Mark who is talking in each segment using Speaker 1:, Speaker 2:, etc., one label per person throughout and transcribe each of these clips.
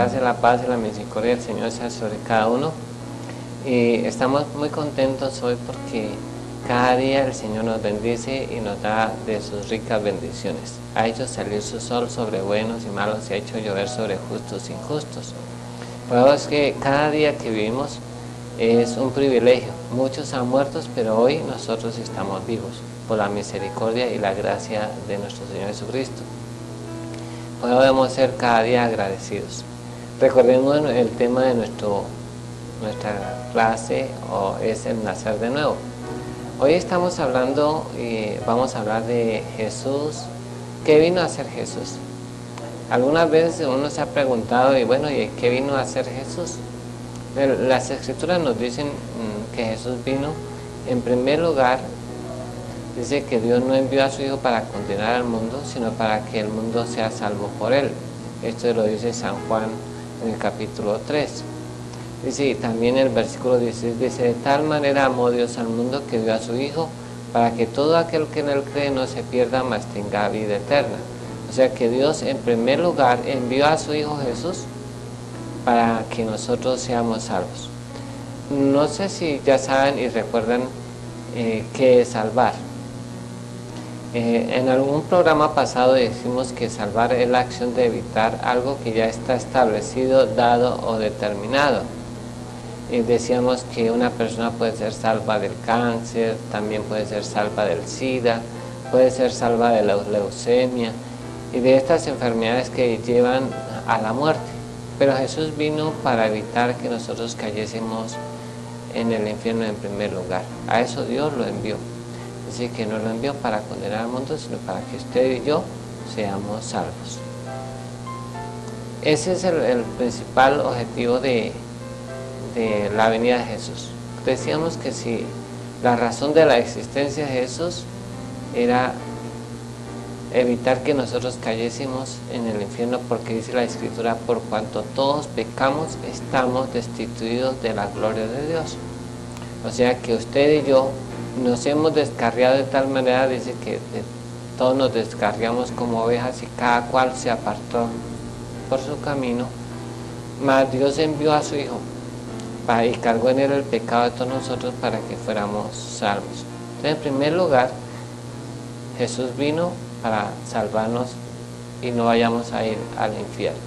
Speaker 1: gracia, la paz y la misericordia del Señor sea sobre cada uno. Y estamos muy contentos hoy porque cada día el Señor nos bendice y nos da de sus ricas bendiciones. Ha hecho salir su sol sobre buenos y malos y ha hecho llover sobre justos e injustos. Por eso es que cada día que vivimos es un privilegio. Muchos han muerto, pero hoy nosotros estamos vivos por la misericordia y la gracia de nuestro Señor Jesucristo. Podemos ser cada día agradecidos. Recordemos el tema de nuestra clase es el nacer de nuevo. Hoy estamos hablando y vamos a hablar de Jesús. ¿Qué vino a hacer Jesús? Algunas veces uno se ha preguntado, ¿y qué vino a hacer Jesús? Las Escrituras nos dicen que Jesús vino, en primer lugar, dice que Dios no envió a su Hijo para condenar al mundo, sino para que el mundo sea salvo por Él. Esto lo dice San Juan en el capítulo 3. Dice, y también el versículo 16 dice, de tal manera amó Dios al mundo que dio a su Hijo, para que todo aquel que en Él cree no se pierda, mas tenga vida eterna. O sea que Dios en primer lugar envió a su Hijo Jesús para que nosotros seamos salvos. No sé si ya saben y recuerdan qué es salvar. En algún programa pasado decimos que salvar es la acción de evitar algo que ya está establecido, dado o determinado. Decíamos que una persona puede ser salva del cáncer, también puede ser salva del SIDA, puede ser salva de la leucemia y de estas enfermedades que llevan a la muerte. Pero Jesús vino para evitar que nosotros cayésemos en el infierno en primer lugar. A eso Dios lo envió. Así que no lo envió para condenar al mundo, sino para que usted y yo seamos salvos. Ese es el principal objetivo de la venida de Jesús. Decíamos que si la razón de la existencia de Jesús era evitar que nosotros cayésemos en el infierno, porque dice la Escritura, por cuanto todos pecamos, estamos destituidos de la gloria de Dios. O sea que usted y yo nos hemos descarriado de tal manera, dice que todos nos descarriamos como ovejas y cada cual se apartó por su camino, mas Dios envió a su Hijo y cargó en Él el pecado de todos nosotros para que fuéramos salvos. Entonces, en primer lugar, Jesús vino para salvarnos y no vayamos a ir al infierno.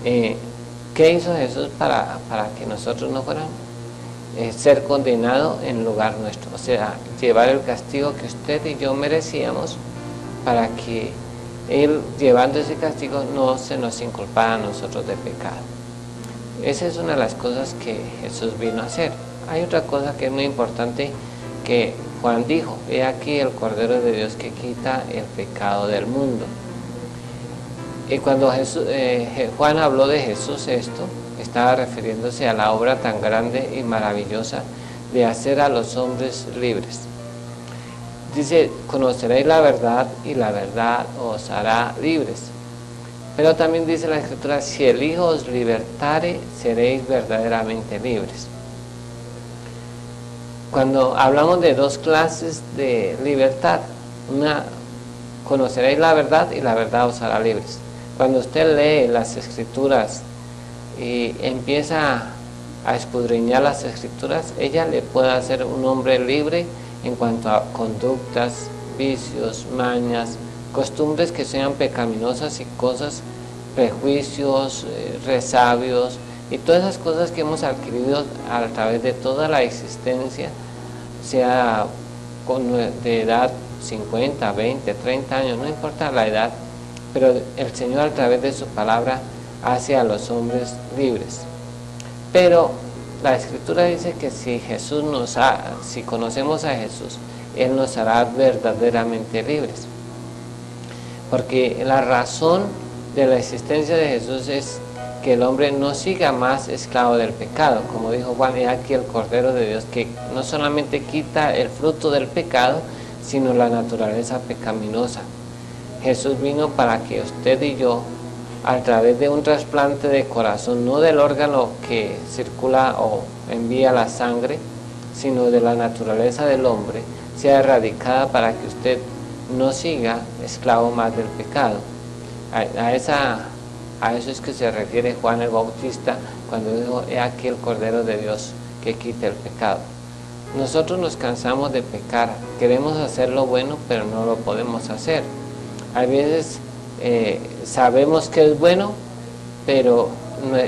Speaker 1: ¿Qué hizo Jesús para que nosotros no fuéramos? Ser condenado en lugar nuestro, o sea, llevar el castigo que usted y yo merecíamos, para que Él, llevando ese castigo, no se nos inculpara a nosotros de pecado. Esa es una de las cosas que Jesús vino a hacer. Hay otra cosa que es muy importante que Juan dijo, he aquí el Cordero de Dios que quita el pecado del mundo. Y cuando Juan habló de Jesús esto, estaba refiriéndose a la obra tan grande y maravillosa de hacer a los hombres libres. Dice, conoceréis la verdad y la verdad os hará libres. Pero también dice la Escritura, si el Hijo os libertare, seréis verdaderamente libres. Cuando hablamos de dos clases de libertad, una, conoceréis la verdad y la verdad os hará libres. Cuando usted lee las Escrituras y empieza a escudriñar las Escrituras, ella le puede hacer un hombre libre en cuanto a conductas, vicios, mañas, costumbres que sean pecaminosas y cosas, prejuicios, resabios y todas esas cosas que hemos adquirido a través de toda la existencia, sea de edad 50, 20, 30 años, no importa la edad, pero el Señor a través de su palabra hace a los hombres libres. Pero la Escritura dice que si conocemos a Jesús, Él nos hará verdaderamente libres. Porque la razón de la existencia de Jesús es que el hombre no siga más esclavo del pecado. Como dijo Juan, he aquí el Cordero de Dios que no solamente quita el fruto del pecado, sino la naturaleza pecaminosa. Jesús vino para que usted y yo, a través de un trasplante de corazón, no del órgano que circula o envía la sangre, sino de la naturaleza del hombre, sea erradicada para que usted no siga esclavo más del pecado. A A eso es que se refiere Juan el Bautista cuando dijo: he aquí el Cordero de Dios que quita el pecado. Nosotros nos cansamos de pecar, queremos hacer lo bueno, pero no lo podemos hacer. A veces sabemos que es bueno, pero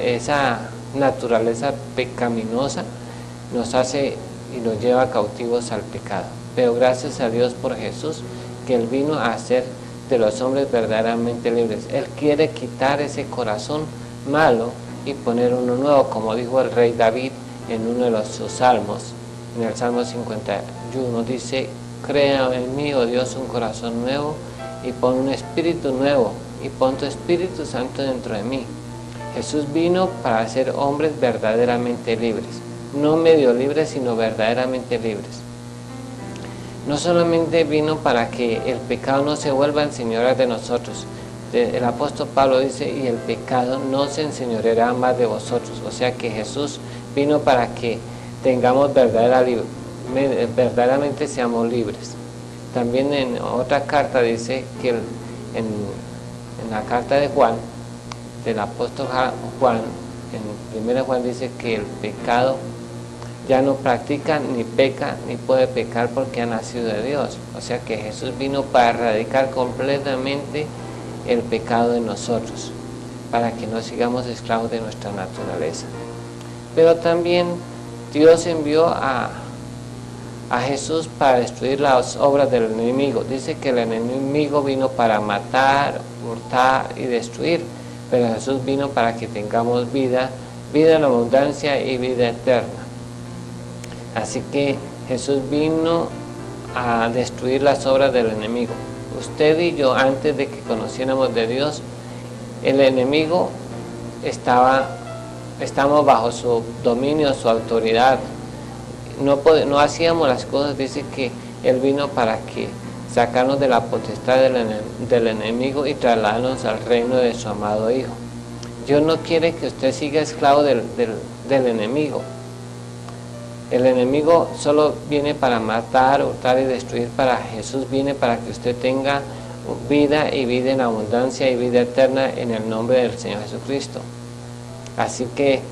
Speaker 1: esa naturaleza pecaminosa nos hace y nos lleva cautivos al pecado. Pero gracias a Dios por Jesús, que Él vino a hacer de los hombres verdaderamente libres. Él quiere quitar ese corazón malo y poner uno nuevo, como dijo el rey David en uno de sus salmos. En el Salmo 51 dice: crea en mí, oh Dios, un corazón nuevo y pon un espíritu nuevo y pon tu Espíritu Santo dentro de mí. Jesús vino para hacer hombres verdaderamente libres, no medio libres, sino verdaderamente libres. No solamente vino para que el pecado no se vuelva a enseñorear de nosotros. El apóstol Pablo dice: y el pecado no se enseñoreará más de vosotros. O sea que Jesús vino para que tengamos verdaderamente seamos libres. También en otra carta dice que en la carta de Juan, del apóstol Juan, en 1 Juan dice que el pecado ya no practica, ni peca, ni puede pecar porque ha nacido de Dios. O sea que Jesús vino para erradicar completamente el pecado de nosotros, para que no sigamos esclavos de nuestra naturaleza. Pero también Dios envió a Jesús para destruir las obras del enemigo. Dice que el enemigo vino para matar, hurtar y destruir, pero Jesús vino para que tengamos vida en abundancia y vida eterna. Así que Jesús vino a destruir las obras del enemigo. Usted y yo, antes de que conociéramos de Dios, el enemigo estamos bajo su dominio, su autoridad. No hacíamos las cosas. Dice que Él vino para que sacarnos de la potestad del enemigo y trasladarnos al reino de su amado Hijo. Dios no quiere que usted siga esclavo del enemigo. El enemigo solo viene para matar, hurtar y destruir. Para Jesús viene para que usted tenga vida y vida en abundancia y vida eterna en el nombre del Señor Jesucristo. Así que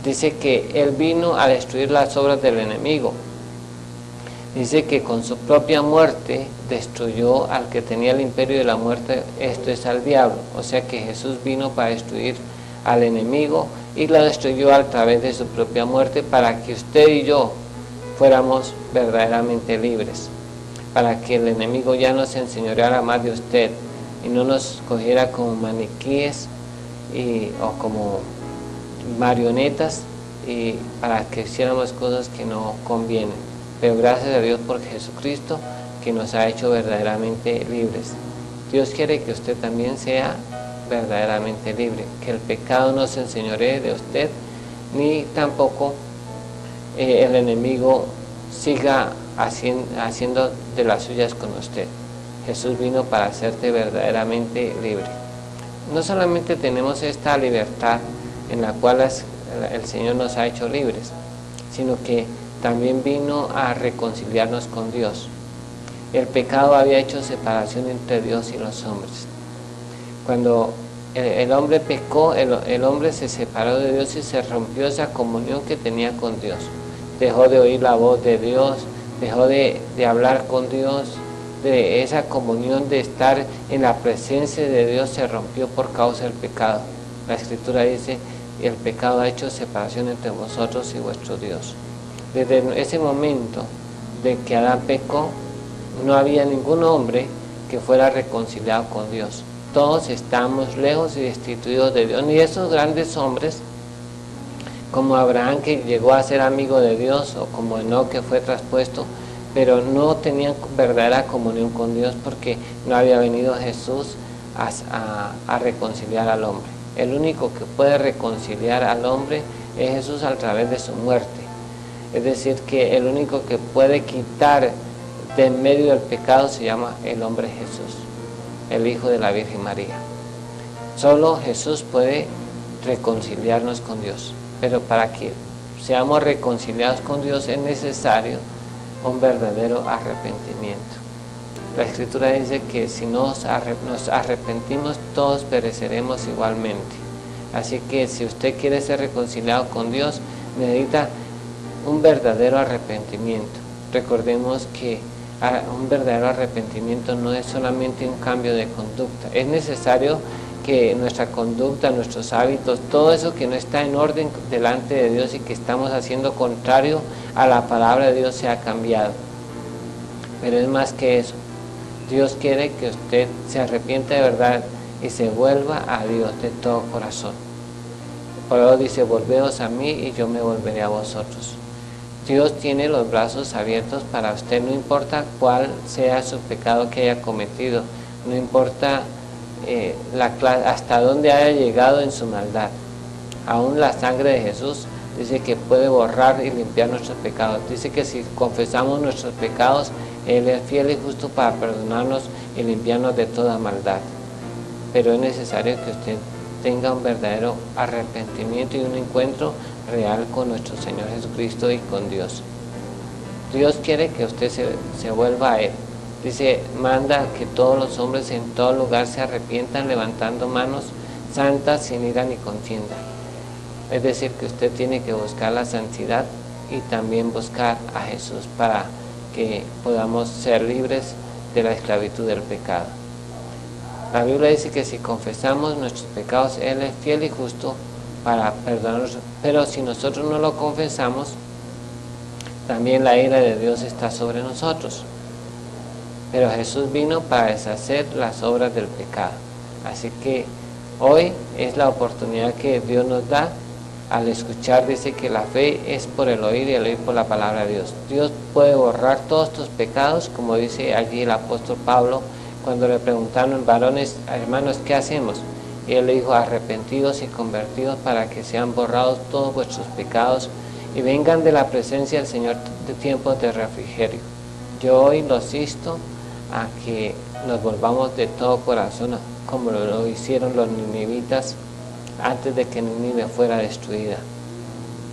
Speaker 1: dice que Él vino a destruir las obras del enemigo. Dice que con su propia muerte destruyó al que tenía el imperio de la muerte, esto es al diablo. O sea que Jesús vino para destruir al enemigo y lo destruyó a través de su propia muerte, para que usted y yo fuéramos verdaderamente libres, para que el enemigo ya no se enseñoreara más de usted y no nos cogiera como maniquíes o como marionetas, y para que hiciéramos cosas que no convienen. Pero gracias a Dios por Jesucristo, que nos ha hecho verdaderamente libres. Dios quiere que usted también sea verdaderamente libre, que el pecado no se enseñoree de usted, ni tampoco el enemigo siga haciendo de las suyas con usted. Jesús vino para hacerte verdaderamente libre. No solamente tenemos esta libertad en la cual el Señor nos ha hecho libres, sino que también vino a reconciliarnos con Dios. El pecado había hecho separación entre Dios y los hombres. Cuando el hombre pecó, el hombre se separó de Dios y se rompió esa comunión que tenía con Dios. Dejó de oír la voz de Dios, dejó de hablar con Dios, de esa comunión de estar en la presencia de Dios se rompió por causa del pecado. La Escritura dice: el pecado ha hecho separación entre vosotros y vuestro Dios. Desde ese momento de que Adán pecó, no había ningún hombre que fuera reconciliado con Dios. Todos estamos lejos y destituidos de Dios. Ni esos grandes hombres como Abraham, que llegó a ser amigo de Dios, o como Enoc, que fue traspuesto, pero no tenían verdadera comunión con Dios, porque no había venido Jesús a reconciliar al hombre. El único que puede reconciliar al hombre es Jesús a través de su muerte. Es decir, que el único que puede quitar de en medio del pecado se llama el hombre Jesús, el Hijo de la Virgen María. Solo Jesús puede reconciliarnos con Dios, pero para que seamos reconciliados con Dios es necesario un verdadero arrepentimiento. La Escritura dice que si nos arrepentimos, todos pereceremos igualmente. Así que si usted quiere ser reconciliado con Dios, necesita un verdadero arrepentimiento. Recordemos que un verdadero arrepentimiento no es solamente un cambio de conducta. Es necesario que nuestra conducta, nuestros hábitos, todo eso que no está en orden delante de Dios y que estamos haciendo contrario a la palabra de Dios sea cambiado. Pero es más que eso. Dios quiere que usted se arrepienta de verdad y se vuelva a Dios de todo corazón. Por eso dice, volveos a mí y yo me volveré a vosotros. Dios tiene los brazos abiertos para usted, no importa cuál sea su pecado que haya cometido, no importa hasta dónde haya llegado en su maldad. Aún la sangre de Jesús dice que puede borrar y limpiar nuestros pecados. Dice que si confesamos nuestros pecados, Él es fiel y justo para perdonarnos y limpiarnos de toda maldad. Pero es necesario que usted tenga un verdadero arrepentimiento y un encuentro real con nuestro Señor Jesucristo y con Dios. Dios quiere que usted se vuelva a Él. Dice, manda que todos los hombres en todo lugar se arrepientan levantando manos santas sin ira ni contienda. Es decir, que usted tiene que buscar la santidad y también buscar a Jesús para que podamos ser libres de la esclavitud del pecado. La Biblia dice que si confesamos nuestros pecados, Él es fiel y justo para perdonarnos. Pero si nosotros no lo confesamos, también la ira de Dios está sobre nosotros. Pero Jesús vino para deshacer las obras del pecado. Así que hoy es la oportunidad que Dios nos da. Al escuchar, dice que la fe es por el oír y el oír por la palabra de Dios. Dios puede borrar todos tus pecados, como dice allí el apóstol Pablo, cuando le preguntaron, varones, hermanos, ¿qué hacemos? Y él le dijo, arrepentidos y convertidos para que sean borrados todos vuestros pecados y vengan de la presencia del Señor de tiempos de refrigerio. Yo hoy los insto a que nos volvamos de todo corazón, como lo hicieron los ninivitas antes de que Nínive fuera destruida.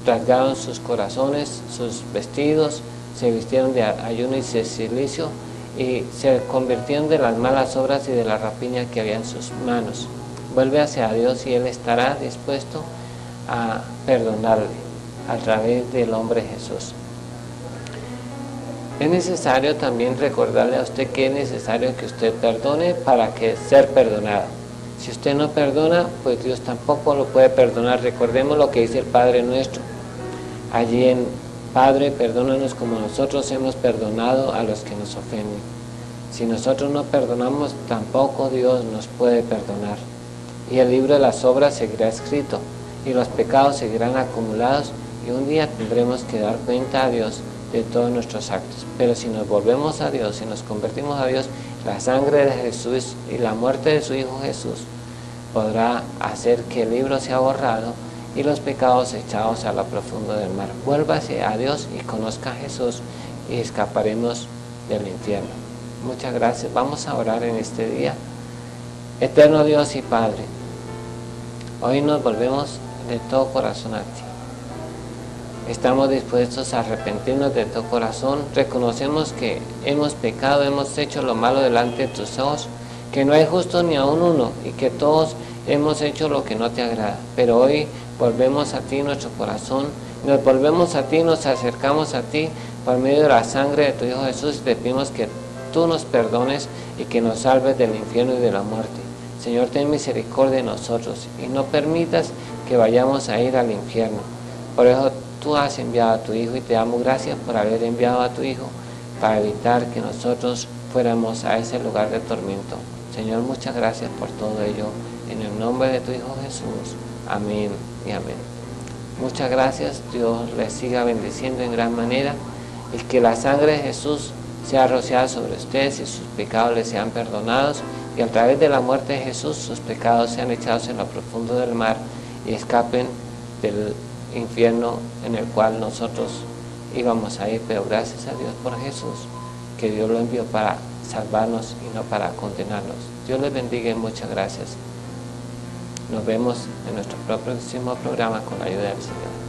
Speaker 1: Rasgaron sus corazones, sus vestidos, se vistieron de ayuno y de silicio y se convirtieron de las malas obras y de la rapiña que había en sus manos. Vuelve hacia Dios y Él estará dispuesto a perdonarle a través del hombre Jesús. Es necesario también recordarle a usted que es necesario que usted perdone para que ser perdonado. Si usted no perdona, pues Dios tampoco lo puede perdonar. Recordemos lo que dice el Padre Nuestro. Allí en Padre, perdónanos como nosotros hemos perdonado a los que nos ofenden. Si nosotros no perdonamos, tampoco Dios nos puede perdonar. Y el libro de las obras seguirá escrito, y los pecados seguirán acumulados, y un día tendremos que dar cuenta a Dios de todos nuestros actos. Pero si nos volvemos a Dios, si nos convertimos a Dios, la sangre de Jesús y la muerte de su Hijo Jesús podrá hacer que el libro sea borrado y los pecados echados a lo profundo del mar. Vuélvase a Dios y conozca a Jesús y escaparemos del infierno. Muchas gracias. Vamos a orar en este día. Eterno Dios y Padre, hoy nos volvemos de todo corazón a ti. Estamos dispuestos a arrepentirnos de todo corazón. Reconocemos que hemos pecado, hemos hecho lo malo delante de tus ojos, que no hay justo ni aún uno y que todos hemos hecho lo que no te agrada. Pero hoy volvemos a ti nuestro corazón, nos volvemos a ti, nos acercamos a ti por medio de la sangre de tu Hijo Jesús y te pedimos que tú nos perdones y que nos salves del infierno y de la muerte. Señor, ten misericordia de nosotros y no permitas que vayamos a ir al infierno. Por eso tú has enviado a tu Hijo y te damos gracias por haber enviado a tu Hijo para evitar que nosotros fuéramos a ese lugar de tormento. Señor, muchas gracias por todo ello. En el nombre de tu Hijo Jesús. Amén y amén. Muchas gracias. Dios les siga bendiciendo en gran manera y que la sangre de Jesús sea rociada sobre ustedes y sus pecados les sean perdonados y a través de la muerte de Jesús sus pecados sean echados en lo profundo del mar y escapen del infierno en el cual nosotros íbamos a ir, pero gracias a Dios por Jesús, que Dios lo envió para salvarnos y no para condenarnos. Dios les bendiga y muchas gracias. Nos vemos en nuestro próximo programa con la ayuda del Señor.